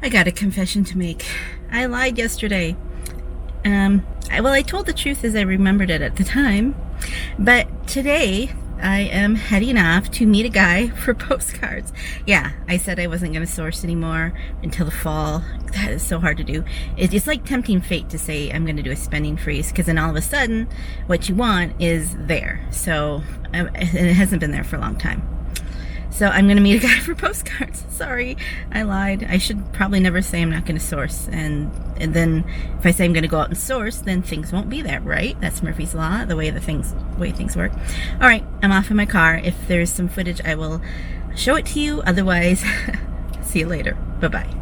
I got a confession to make. I lied yesterday. I told the truth as I remembered it at the time. But today, I am heading off to meet a guy for postcards. Yeah, I said I wasn't going to source anymore until the fall. That is so hard to do. It's like tempting fate to say I'm going to do a spending freeze, because then all of a sudden, what you want is there. So, it hasn't been there for a long time. So I'm going to meet a guy for postcards. Sorry, I lied. I should probably never say I'm not going to source. And then if I say I'm going to go out and source, then things won't be there, right? That's Murphy's Law, the way things work. All right, I'm off in my car. If there's some footage, I will show it to you. Otherwise, see you later. Bye-bye.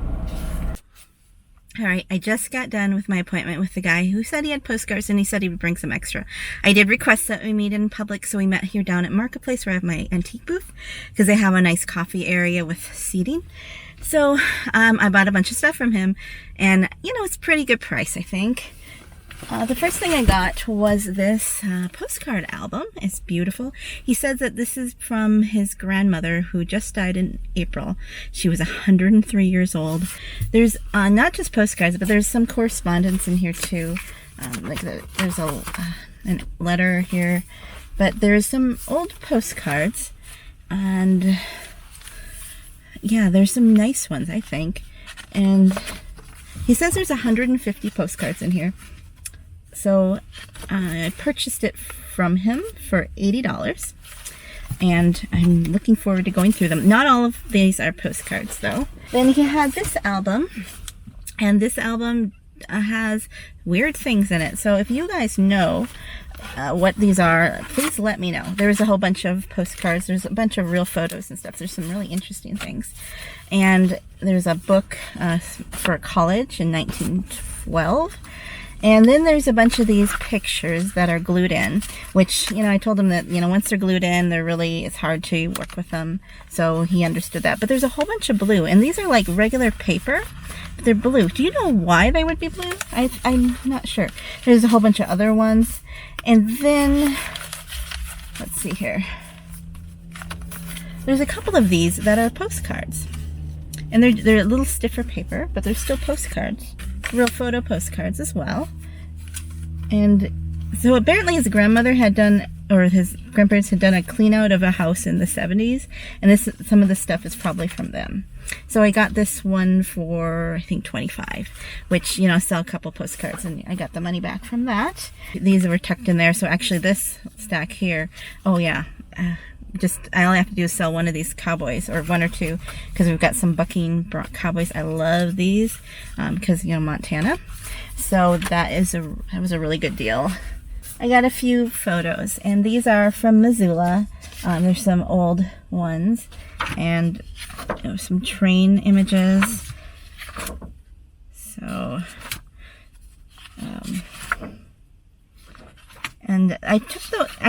All right, I just got done with my appointment with the guy who said he had postcards, and he said he would bring some extra. I did request that we meet in public, so we met here down at Marketplace where I have my antique booth, because they have a nice coffee area with seating. So I bought a bunch of stuff from him, and it's a pretty good price, I think. The first thing I got was this postcard album. It's beautiful. He says that this is from his grandmother, who just died in April. She was 103 years old. There's not just postcards, but there's some correspondence in here too. There's a letter here, but there's some old postcards, and yeah, there's some nice ones, I think. And he says there's 150 postcards in here. So I purchased it from him for $80, and I'm looking forward to going through them. Not all of these are postcards, though. Then he had this album, and this album has weird things in it. So if you guys know what these are, please let me know. There's a whole bunch of postcards. There's a bunch of real photos and stuff. There's some really interesting things. And there's a book for college in 1912. And then there's a bunch of these pictures that are glued in, which, I told him that, once they're glued in, it's hard to work with them. So he understood that. But there's a whole bunch of blue, and these are like regular paper, but they're blue. Do you know why they would be blue? I'm not sure. There's a whole bunch of other ones. And then, let's see here. There's a couple of these that are postcards. And they're a little stiffer paper, but they're still postcards. Real photo postcards as well. And so apparently his grandmother had done, or his grandparents had done, a clean out of a house in the 70s, and some of the stuff is probably from them. So I got this one for, I think, $25, which, sell a couple postcards, and I got the money back from that. These were tucked in there. So actually this stack here, oh yeah, I only have to do is sell one of these cowboys, or one or two, because we've got some bucking cowboys. I love these because Montana. So that was a really good deal. I got a few photos, and these are from Missoula. There's some old ones, and some train images. So and I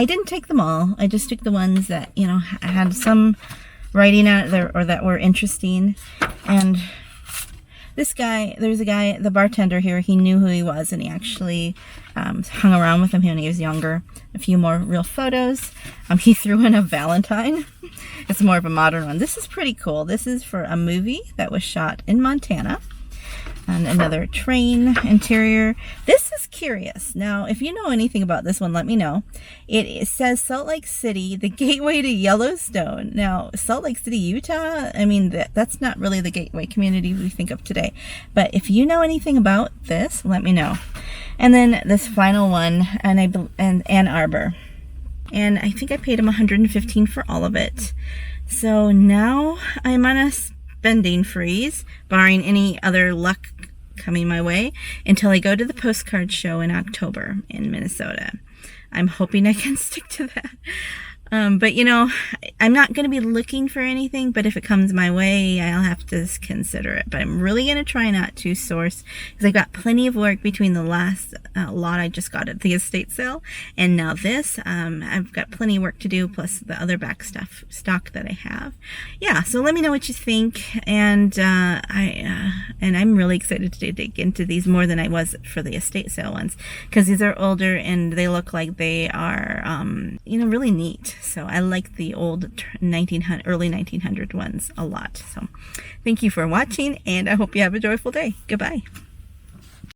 didn't take them all. I just took the ones that, had some writing on it there, or that were interesting. And there's a guy, the bartender here, he knew who he was, and he actually hung around with him when he was younger. A few more real photos. He threw in a Valentine. It's more of a modern one. This is pretty cool. This is for a movie that was shot in Montana. And another train interior. This is curious. Now, if you know anything about this one, let me know. It says Salt Lake City, the gateway to Yellowstone. Now, Salt Lake City, Utah, that's not really the gateway community we think of today. But if you know anything about this, let me know. And then this final one, and Ann Arbor. And I think I paid him $115 for all of it. So now I'm on a spending freeze, barring any other luck coming my way, until I go to the postcard show in October in Minnesota. I'm hoping I can stick to that. But I'm not going to be looking for anything, but if it comes my way, I'll have to consider it. But I'm really going to try not to source, because I've got plenty of work between the last lot I just got at the estate sale and now this. I've got plenty of work to do, plus the other stock that I have. Yeah, so let me know what you think, and I'm really excited to dig into these more than I was for the estate sale ones, because these are older and they look like they are really neat. So I like the old 1900, early 1900 ones a lot. So thank you for watching, and I hope you have a joyful day. Goodbye.